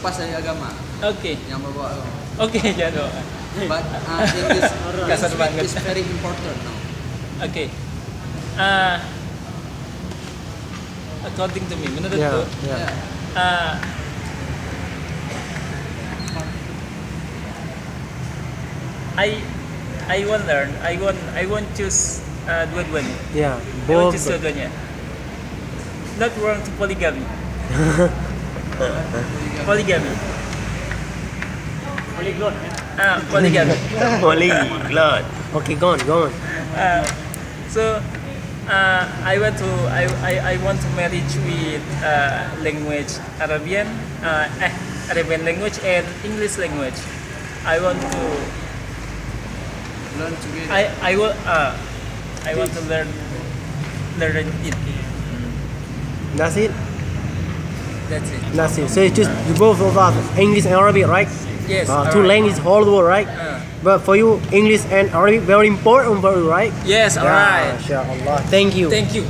lepas dari agama, Oke. yang berbau agama. Oke, jangan. But Kasar English banget. is very important now. Oke. According to me, menurutku, Yeah. uh, I want learn. I want choose dua-duanya. Yeah. I want Both. choose dua-duanya. Not wrong to polygamy. Polygamy. Polygamy. Polyglot. Okay, go on. So I want to marriage with language Arabian language and English language. I want to Learn together. I want to learn it. That's it. That's it. That's it. So it's just you both of us English and Arabic, right? Yes. Two alright. languages whole the world, right? But for you, English and Arabic very important for you, right? Yes. All right. Inshallah. Thank you. Thank you.